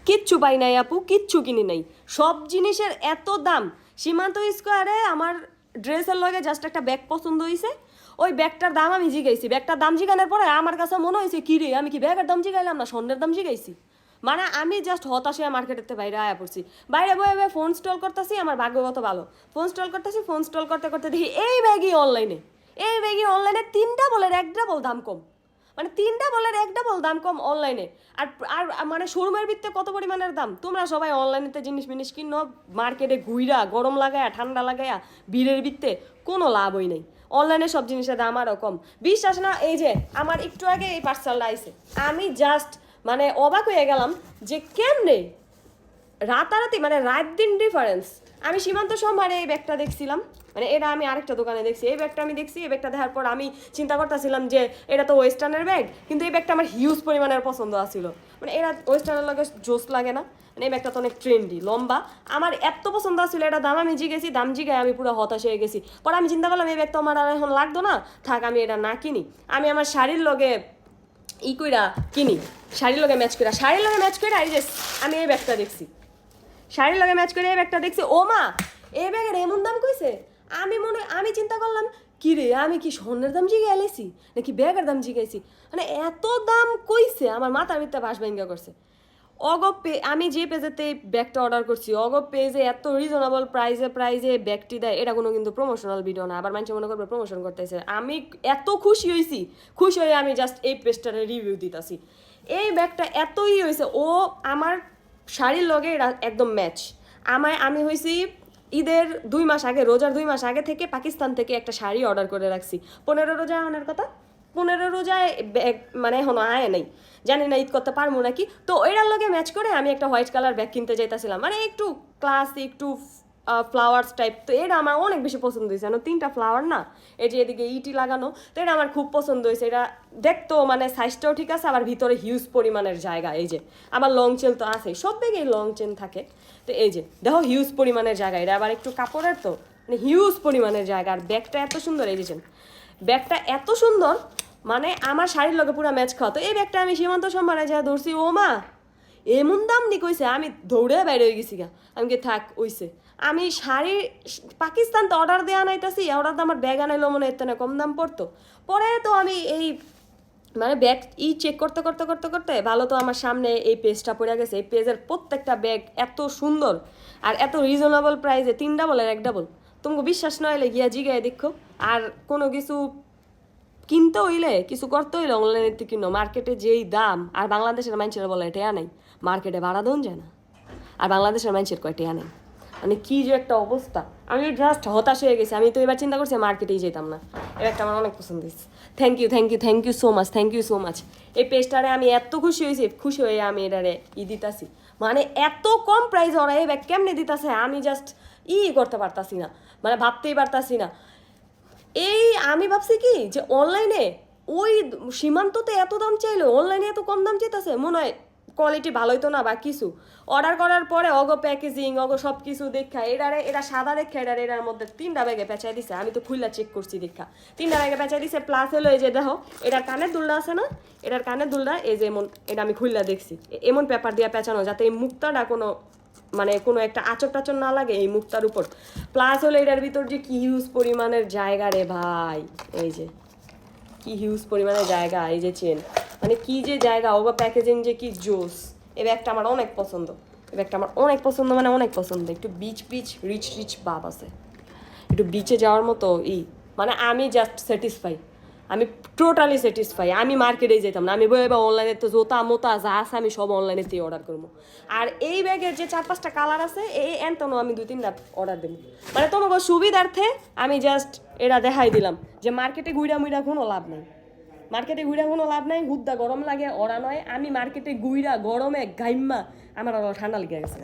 কিচ্ছু পাই নাই আপু, কিচ্ছু কিনি নাই। সব জিনিসের এত দাম। সীমান্ত স্কোয়ারে আমার ড্রেসের লগে জাস্ট একটা ব্যাগ পছন্দ হয়েছে, ওই ব্যাগটার দাম আমি জিগাইছি। ব্যাগটার দাম জিগানোর পরে আমার কাছে মনে হয়েছে কি রে, আমি কি ব্যাগের দাম জিগাইলাম না স্বর্ণের দাম জিগাইছি। মানে আমি জাস্ট হতাশে মার্কেটের বাইরে আয়া পড়ছি। বাইরে বয়ে বয়ে ফোন স্টল করতেছি, আমার ভাগ্যগত ভালো, ফোন স্টল করতেছি, ফোন স্টল করতে করতে দেখি এই ব্যাগই অনলাইনে, এই ব্যাগই অনলাইনে 3টা বলের 1 ডাবল দাম কম। মানে 3টা বলের 1 ডাবল দাম কম অনলাইনে। আর আর মানে শোরুমের ভিত্তিতে কত পরিমাণের দাম। তোমরা সবাই অনলাইনেতে জিনিস মিনিস কিনো, মার্কেটে ঘুইরা গরম লাগায়া ঠান্ডা লাগায়া ভিড়ের ভিত্তে কোনো লাভই নেই। অনলাইনে সব জিনিসের দাম আরও কম। বিশ্বাস না, এই যে আমার একটু আগে এই পার্সেলটা আইছে, আমি জাস্ট মানে অবাক হয়ে গেলাম যে কেমনে রাতারাতি, মানে রাত দিন ডিফারেন্স। আমি সীমান্ত সোমবারে এই ব্যাগটা দেখছিলাম, মানে এটা আমি আরেকটা দোকানে দেখছি, এই ব্যাগটা আমি দেখছি। এই ব্যাগটা দেখার পর আমি চিন্তা করতেছিলাম যে এটা তো ওয়েস্টার্নের ব্যাগ, কিন্তু এই ব্যাগটা আমার হিউজ পরিমাণের পছন্দ আসছিল। মানে এরা ওয়েস্টার্নের লগে জোস লাগে না, মানে এই ব্যাগটা তো অনেক ট্রেন্ডি, লম্বা, আমার এত পছন্দ আসছিল। এটা দাম আমি জিগেছি, দাম জিগায় আমি পুরো হতাশ হয়ে গেছি। পরে আমি চিন্তা করলাম এই ব্যাগটা আমার আর এখন লাগতো না, থাক আমি এটা না কিনি। আমি আমার শাড়ির লগে কইরা কিনি, শাড়ির লগে ম্যাচ করা, শাড়ির লগে ম্যাচ করে এই যে আমি এই ব্যাগটা দেখছি, শাড়ির লগে ম্যাচ করে এই ব্যাগটা দেখছি। ও মা, এই ব্যাগের এমন দাম কইছে। আমি চিন্তা করলাম কি রে, আমি কি স্বর্ণের দাম জিগে এলেছি নাকি ব্যাগের দাম জিগাইছি। মানে এত দাম কইছে, আমার মাথার ভিতরে বাস ভেঙ্গা করছে। আমি যে পেজেতে ব্যাগটা অর্ডার করছি, পেজে এত রিজনেবল প্রাইজে ব্যাগটি দেয়, এটা কোনো কিন্তু প্রমোশনাল ভিডিও না। আবার মানুষ মনে করবে প্রমোশন করতেছে। আমি এত খুশি হয়েছি, খুশি হয়ে আমি জাস্ট এই পেজটারে রিভিউ দিতেছি। এই ব্যাগটা এতই হয়েছে, ও আমার শাড়ির লগে এটা একদম ম্যাচ। আমি হয়েছি ঈদের 2 মাস আগে, রোজার 2 মাস আগে থেকে পাকিস্তান থেকে একটা শাড়ি অর্ডার করে রাখছি। 15 রোজা আনার কথা, 15 রোজায় ব্যাগ মানে এখনো আয় নাই, জানি না ঈদ করতে পারবো নাকি। তো ওইটার লগে ম্যাচ করে আমি একটা হোয়াইট কালার ব্যাগ কিনতে চাইতেছিলাম, মানে একটু ক্লাসিক, একটু ফ্লাওয়ার্স টাইপ। তো এটা আমার অনেক বেশি পছন্দ হয়েছে, 3টা ফ্লাওয়ার না, এই যে এদিকে ইটি লাগানো, তো এটা আমার খুব পছন্দ হয়েছে। এটা দেখতো মানে সাইজটাও ঠিক আছে, আবার ভিতরে হিউজ পরিমাণের জায়গা। এই যে আমার লং চেন তো আছে, সব ব্যাগেই লং চেন থাকে। তো এই যে দেখো হিউজ পরিমাণের জায়গা, এটা আবার একটু কাপড়ের তো, মানে হিউজ পরিমাণের জায়গা। আর ব্যাগটা এত সুন্দর, এই যে ব্যাগটা এত সুন্দর, মানে আমার শাড়ির লগে পুরো ম্যাচ খাওয়া। তো এই ব্যাগটা আমি সীমান্ত সম্মানে যা ধরছি, ও মা এমন দাম নি কইছে, আমি দৌড়ে বাইরে হয়ে গেছি গা। আমি কি থাক ওইছে, আমি শাড়ি পাকিস্তান তো অর্ডার দেওয়া নাইতাছি, অর্ডার তো আমার ব্যাগ আনাইলো মনে হয় না কম দাম পড়তো। পরে তো আমি এই মানে ব্যাগ চেক করতে করতে করতে করতে ভালো তো আমার সামনে এই পেজটা পড়ে গেছে। এই পেজের প্রত্যেকটা ব্যাগ এত সুন্দর আর এত রিজনেবল প্রাইসে, 3 ডাবল আর 1 ডাবল। তোমাকে বিশ্বাস না হলে গিয়া জিগায় দেখো। আর কোনো কিছু কিনতে হইলে, কিছু করতে হইলে অনলাইনে কিনো। মার্কেটে যেই দাম, আর বাংলাদেশের মানুষেরা বলে টেয়া নাই, মার্কেটে ভাড়া দেন যায় না, আর বাংলাদেশের মানুষের কয় টেয়া নেই। মানে কি যে একটা অবস্থা, আমি জাস্ট হতাশ হয়ে গেছি। আমি তো এবার চিন্তা করছি মার্কেটেই যেতাম না। এর একটা আমার অনেক পছন্দ হয়েছে। Thank you thank you thank you so much, thank you so much. এই পেজটারে আমি এত খুশি হয়েছি, খুশি হয়ে আমি এটারে দিতাছি। মানে এত কম প্রাইসে ওরা এই ব্যাগ কেমনে দিতাছে, আমি জাস্ট করতে পারতাছি না, মানে ভাবতেই পারতাছি না। এই আমি ভাবছি কি যে অনলাইনে ওই সীমান্ততে এত দাম চাইলো, অনলাইনে এত কম দাম চাইতেছে, মনে হয় কোয়ালিটি ভালোই তো না বা কিছু। অর্ডার করার পরে প্যাকেজিং সব কিছু দেখা এরা সাদা রেখা এটার মধ্যে 3টা ব্যাগে পেঁচাই দিছে। আমি তো খুললা চেক করছি দেখা 3টা ব্যাগে পেঁচাই দিছে। প্লাস হলো এই যে দেখো এটার কানের দুলটা আছে না, এটার কানের দুলটা এই যে এমন, এটা আমি খুললা দেখছি এমন পেপার দিয়ে পেঁচানো যাতে এই মুক্তাটা কোনো মানে কোনো একটা আচর টাচর না লাগে এই মুক্তার উপর। প্লাস হলো এটার ভিতর যে কি হিউজ পরিমাণের জায়গা রে ভাই, এই যে কি হিউজ পরিমাণের জায়গা, এই যে চেন, মানে কি যে জায়গা, প্যাকেজিং যে কি জোস। এই ব্যাগটা আমার অনেক পছন্দ, এই ব্যাগটা আমার অনেক পছন্দ, মানে অনেক পছন্দ। একটু বিচ রিচ ভাব আছে, একটু বিচে যাওয়ার মতো মানে আমি জাস্ট স্যাটিসফাই, আমি টোটালি স্যাটিসফাই। আমি মার্কেটেই যেতাম না, আমি বইবা অনলাইনে তো জোতা মোতা যা আছে আমি সব অনলাইনেতেই অর্ডার করবো। আর এই ব্যাগের যে 4-5টা কালার আছে, এই এনতনও আমি 2-3টা অর্ডার দেবো। মানে তোমাকে সুবিধার্থে আমি জাস্ট এটা দেখাই দিলাম যে মার্কেটে ঘুরা মুইরা কোনো লাভ নাই, মার্কেটে ঘুরা কোনো লাভ নাই। হুদ্দা গরম লাগে ওরা নয়, আমি মার্কেটে ঘুরা গরমে গাইম্মা আমার ঠান্ডা লেগে গেছে।